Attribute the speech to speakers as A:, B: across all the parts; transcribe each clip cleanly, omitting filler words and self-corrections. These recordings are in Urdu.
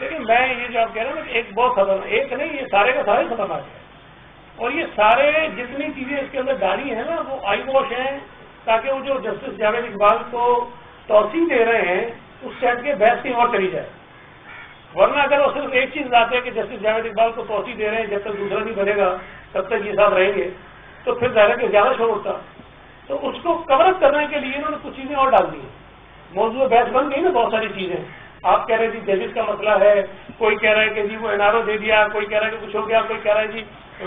A: دیکھیں میں یہ جو آپ کہہ رہے ہیں ایک بہت خطرناک، ایک نہیں یہ سارے کا سارے خطرناک ہے، اور یہ سارے جتنی چیزیں اس کے اندر ڈالی ہیں نا وہ آئی واش ہیں، تاکہ وہ جو جسٹس جاوید اقبال کو توسیع دے رہے ہیں اس سیٹ کے بحث کہیں اور کری جائے، ورنہ اگر وہ صرف ایک چیز لاتے ہیں کہ جسٹس جاوید اقبال کو توسیع دے رہے ہیں جب تک دوسرا نہیں بنے گا تب تک یہ ساتھ رہیں گے، تو پھر ظاہر کہ زیادہ شور ہوتا، تو اس کو کور اپ کرنے کے لیے انہوں نے کچھ چیزیں اور ڈال دی ہیں، موضوع بحث بن گئی نا بہت ساری چیزیں، آپ کہہ رہے جی ججز کا مسئلہ ہے، کوئی کہہ رہا ہے کہ جی وہ NRO دے دیا، کوئی کہہ رہا ہے کہ کچھ ہو گیا، کوئی کہہ رہا ہے جی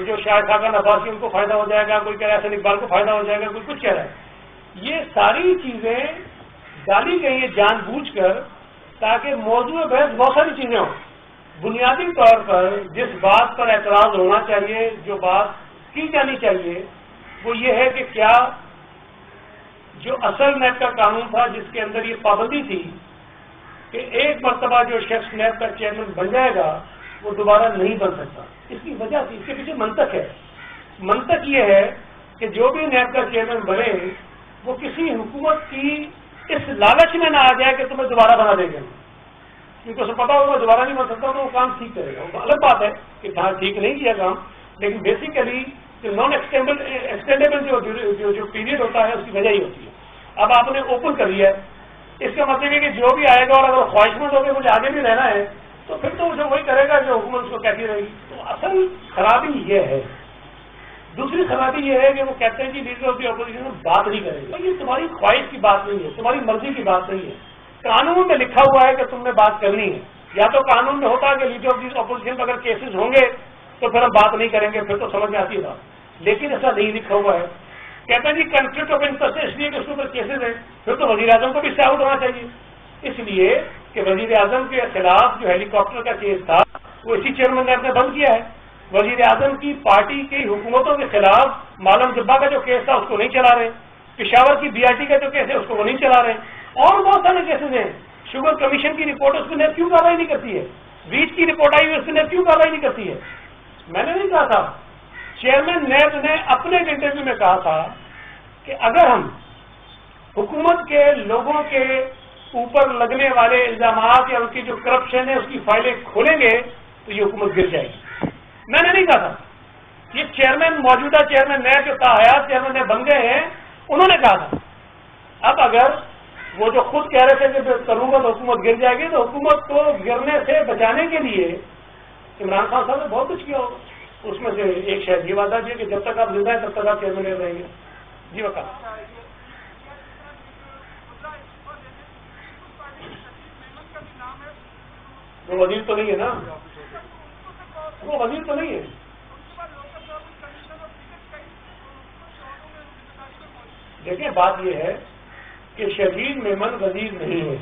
A: جو شاہ خاقان عباسی ان کو فائدہ ہو جائے گا، کوئی کہہ رہا ہے حسن اقبال کو فائدہ ہو جائے گا، کوئی کچھ کہہ رہا ہے، یہ ساری چیزیں ڈالی گئی ہیں جان بوجھ کر تاکہ موضوع بحث بہت ساری چیزیں ہوں۔ بنیادی طور پر جس بات پر اعتراض ہونا چاہیے، جو بات کی جانی چاہیے، وہ یہ ہے کہ کیا جو اصل نیب کا قانون تھا جس کے اندر یہ پابندی تھی کہ ایک مرتبہ جو شخص نیب کا چیئرمین بن جائے گا وہ دوبارہ نہیں بن سکتا، اس کی وجہ تھی، اس کے پیچھے منطق ہے، منطق یہ ہے کہ جو بھی نیب کا چیئرمین بنے وہ کسی حکومت کی اس لالچ میں نہ آ جائے کہ تمہیں دوبارہ بنا دیں گے، کیونکہ اسے پتا ہوگا دوبارہ نہیں بن سکتا تو وہ کام ٹھیک کرے گا، وہ الگ بات ہے کہ کہاں ٹھیک نہیں کیا کام، لیکن بیسیکلی نان ایکسٹینڈیبل جو پیریڈ ہوتا ہے اس کی وجہ ہی ہوتی ہے۔ اب آپ نے اوپن کر لیا ہے، اس کا مطلب ہے کہ جو بھی آئے گا اور اگر خواہش مند ہو کے مجھے آگے بھی رہنا ہے تو پھر تو اسے وہی کرے گا جو حکومت اس کو کہتی رہے گی۔ تو اصل خرابی یہ ہے۔ دوسری خرابی یہ ہے کہ وہ کہتے ہیں کہ لیڈر آف دی اپوزیشن میں بات نہیں کرے گا، یہ تمہاری خواہش کی بات نہیں ہے، تمہاری مرضی کی بات نہیں ہے، قانون میں لکھا ہوا ہے کہ تم نے بات کرنی ہے، یا تو قانون میں ہوتا ہے کہ لیڈر آف دی اپوزیشن پر اگر کیسز ہوں گے تو پھر ہم بات نہیں کریں گے، پھر تو سمجھ میں آتی ہے بات، لیکن ایسا نہیں لکھا ہوا ہے۔ کہتے ہیں جی کنفلکٹ آف انٹرسٹ ہے اس لیے کہ اس کے اوپر کیسز ہیں، پھر تو وزیر اعظم کو بھی اسٹے آؤٹ ہونا چاہیے، اس لیے کہ وزیر اعظم کے خلاف جو ہیلی کاپٹر کا کیس تھا وہ اسی چیئرمین نے اپنے بند کیا ہے، وزیر اعظم کی پارٹی کی حکومتوں کے خلاف معلم جبا کا جو کیس تھا اس کو نہیں چلا رہے، پشاور کی BRT کا جو کیس ہے اس کو وہ نہیں چلا رہے، اور بہت سارے کیسز ہیں، شوگر کمیشن کی رپورٹ اس میں کیوں کارروائی نہیں کرتی ہے، ویٹ کی رپورٹ آئی اس میں کیوں کارروائی نہیں کرتی ہے۔ میں نے نہیں کہا تھا، چیئرمین نیب نے اپنے انٹرویو میں کہا تھا کہ اگر ہم حکومت کے لوگوں کے اوپر لگنے والے الزامات یا ان کی جو کرپشن ہے اس کی فائلیں کھولیں گے تو یہ حکومت گر جائے گی۔ میں نے نہیں کہا تھا، یہ چیئرمین موجودہ چیئرمین نیب جو تاحیات چیئرمین نیب بن گئے ہیں انہوں نے کہا تھا۔ اب اگر وہ جو خود کہہ رہے تھے کہ کروں گا تو حکومت گر جائے گی، تو حکومت کو گرنے سے بچانے کے لیے عمران خان صاحب نے بہت کچھ کیا ہوگا، اس میں سے ایک شاید یہ وعدہ دیا کہ جب تک آپ زندہ ہیں تب تک آپ چیئرمین رہیں گے۔ جی وقت وہ وزیر تو نہیں ہے نا، وہ وزیر تو نہیں ہے۔ دیکھیں بات یہ ہے کہ شہید میمن وزیر نہیں ہے،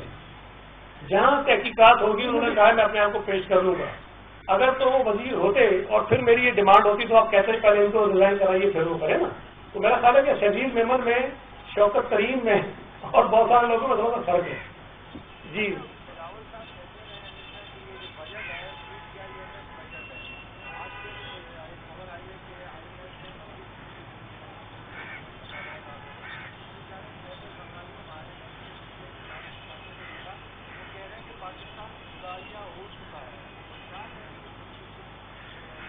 A: جہاں تحقیقات ہوگی انہوں نے کہا میں اپنے آپ کو پیش کر لوں گا، اگر تو وہ وزیر ہوتے اور پھر میری یہ ڈیمانڈ ہوتی تو آپ کہتے ہیں پہلے ان کو ریزائن کرائیے پھر وہ کرے نا، تو میرا خیال ہے کہ شہید میمن میں شوکت کریم میں اور بہت سارے لوگوں میں تھوڑا سا فرق ہے۔ جی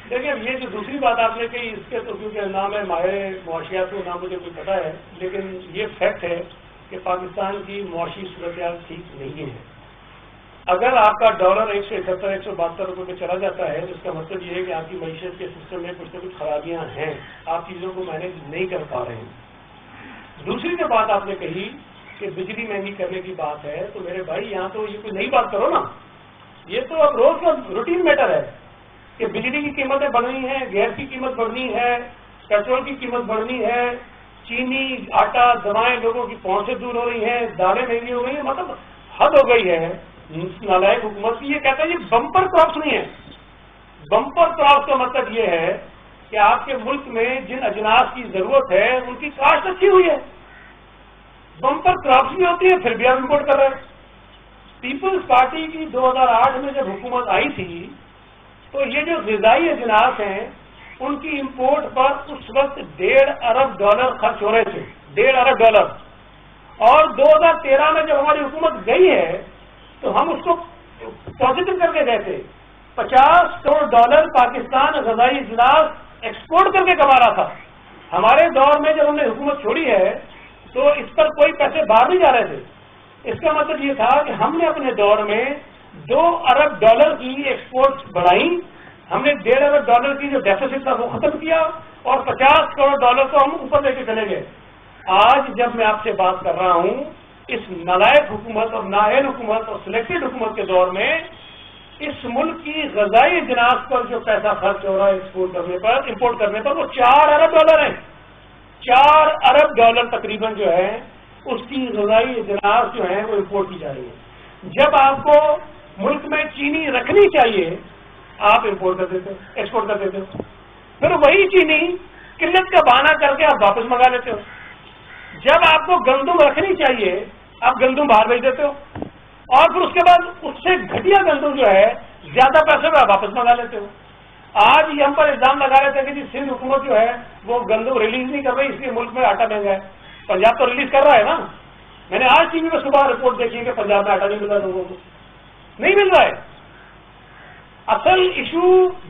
A: دیکھیں یہ جو دوسری بات آپ نے کہی اس کے تو کیونکہ نام ہے ماہر معاشیات کو نام مجھے کوئی پتا ہے، لیکن یہ فیکٹ ہے کہ پاکستان کی معاشی صورتحال ٹھیک نہیں ہے۔ اگر آپ کا ڈالر 171 172 روپے پہ چلا جاتا ہے تو اس کا مطلب یہ ہے کہ آپ کی معیشت کے سسٹم میں کچھ نہ کچھ خرابیاں ہیں، آپ چیزوں کو مینیج نہیں کر پا رہے ہیں۔ دوسری جو بات آپ نے کہی کہ بجلی مہنگی کرنے کی بات ہے، تو میرے بھائی یہاں تو یہ کوئی نئی بات کرو نا، یہ تو اب روز کا روٹین میٹر ہے کہ بجلی کی قیمتیں بڑھنی ہیں، گیس کی قیمت بڑھنی ہے، پیٹرول کی قیمت بڑھنی ہے، چینی آٹا دوائیں لوگوں کی پہنچ سے دور ہو رہی ہیں، دالیں مہنگی ہو گئی ہیں، مطلب حد ہو گئی ہے نالائق حکومت کی۔ یہ کہتا ہے یہ بمپر کراپس نہیں ہے، بمپر کراپس کا مطلب یہ ہے کہ آپ کے ملک میں جن اجناس کی ضرورت ہے ان کی کاشت اچھی ہوئی ہے، بمپر کراپس بھی ہوتی ہے پھر بھی آپ امپورٹ کر رہے ہیں۔ پیپلز پارٹی کی 2008 میں جب حکومت آئی تھی تو یہ جو غذائی اجناس ہیں ان کی امپورٹ پر اس وقت $1.5 ارب خرچ ہو رہے تھے، $1.5 ارب، اور 2013 میں جب ہماری حکومت گئی ہے تو ہم اس کو پازیٹو کر کے گئے تھے. $50 کروڑ پاکستان غذائی اجلاس ایکسپورٹ کر کے کما رہا تھا. ہمارے دور میں جب ہم نے حکومت چھوڑی ہے تو اس پر کوئی پیسے باہر نہیں جا رہے تھے. اس کا مطلب یہ تھا کہ ہم نے اپنے دور میں $2 ارب کی ایکسپورٹ بڑھائی. ہم نے $1.5 ارب کی جو ڈیفیسٹ تھا وہ ختم کیا اور $50 کروڑ کو ہم اوپر لے کے چلے گئے. آج جب میں آپ سے بات کر رہا ہوں اس نالائق حکومت اور نااہل حکومت اور سلیکٹڈ حکومت کے دور میں اس ملک کی غذائی اجناس پر جو پیسہ خرچ ہو رہا ہے ایکسپورٹ کرنے پر امپورٹ کرنے پر وہ $4 ارب ہیں. $4 ارب تقریباً جو ہے اس کی غذائی اجناس جو ہے وہ امپورٹ کی جا رہی ہے. جب آپ کو ملک میں چینی رکھنی چاہیے آپ امپورٹ کر دیتے ہو, ایکسپورٹ کر دیتے ہو. پھر وہی چینی قلت کا بہانہ کر کے آپ واپس منگا لیتے ہو. جب آپ کو گندم رکھنی چاہیے آپ گندم باہر بھیج دیتے ہو اور پھر اس کے بعد اس سے گھٹیا گندم جو ہے زیادہ پیسے میں آپ واپس منگا لیتے ہو. آج یہ ہم پر الزام لگا رہے تھے کہ جی سندھ حکومت جو ہے وہ گندم ریلیز نہیں کر رہی اس لیے ملک میں آٹا مہنگا ہے. پنجاب تو ریلیز کر رہا ہے نا. میں نے آج ٹی وی میں صبح رپورٹ دیکھی کہ پنجاب میں آٹا نہیں مل رہا, لوگوں کو نہیں مل رہا ہے. اصل ایشو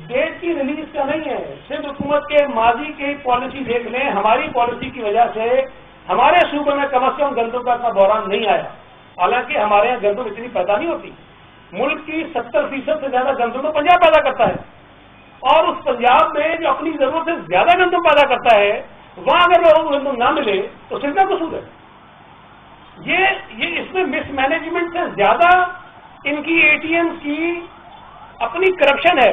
A: ڈیٹ کی ریلیز کا نہیں ہے. سندھ حکومت کے ماضی کی پالیسی دیکھ لیں. ہماری پالیسی کی وجہ سے ہمارے صوبے میں کم از کم گندم کا اتنا بحران نہیں آیا. حالانکہ ہمارے یہاں گندم اتنی پیدا نہیں ہوتی. ملک کی 70% سے زیادہ گندم تو پنجاب پیدا کرتا ہے اور اس پنجاب میں جو اپنی ضرورت سے زیادہ گندم پیدا کرتا ہے وہاں اگر لوگوں کو گندم نہ ملے تو سندھ کا قصور ہے. یہ اس میں مس مینجمنٹ سے زیادہ ان کی اے ٹی ایم کی اپنی کرپشن ہے.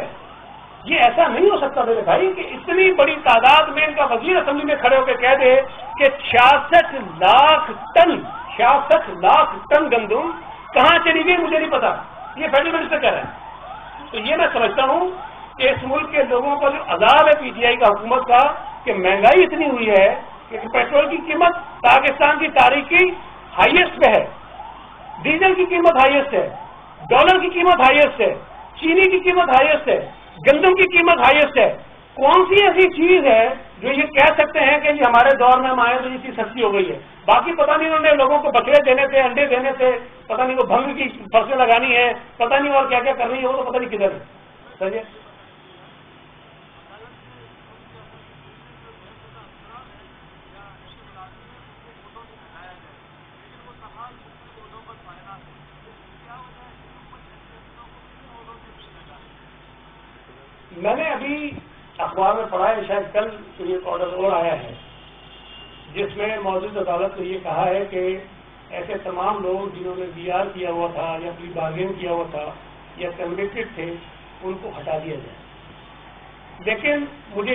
A: یہ ایسا نہیں ہو سکتا میرے بھائی کہ اتنی بڑی تعداد میں ان کا وزیر اسمبلی میں کھڑے ہو کے کہہ دے کہ 66 لاکھ ٹن گندم کہاں چلی گئی مجھے نہیں پتا. یہ فیڈرل منسٹر کہہ رہا ہے. تو یہ میں سمجھتا ہوں کہ اس ملک کے لوگوں کا جو عذاب ہے پی ٹی آئی کا حکومت کا کہ مہنگائی اتنی ہوئی ہے کہ پیٹرول کی قیمت پاکستان کی تاریخ کی ہائیسٹ پہ ہے, ڈیزل کی قیمت ہائیسٹ ہے, ڈالر کی قیمت ہائیسٹ ہے, چینی کی قیمت ہائیسٹ ہے, گندم کی قیمت ہائیسٹ ہے. کون سی ایسی چیز ہے جو یہ کہہ سکتے ہیں کہ یہ ہمارے دور میں ہم آئے تو یہ چیز سستی ہو گئی ہے. باقی پتہ نہیں انہوں نے لوگوں کو بکرے دینے تھے, انڈے دینے تھے, پتہ نہیں وہ بھنگ کی فصلیں لگانی ہے, پتہ نہیں اور کیا کیا کر رہی ہے, وہ تو پتہ نہیں کدھر ہے. سمجھے میں نے ابھی اخبار میں پڑھا ہے, شاید کل ایک آرڈر اور آیا ہے جس میں موجود عدالت نے یہ کہا ہے کہ ایسے تمام لوگ جنہوں نے بی آر کیا ہوا تھا یا پری بارگین کیا ہوا تھا یا کنوکٹڈ تھے ان کو ہٹا دیا جائے. لیکن مجھے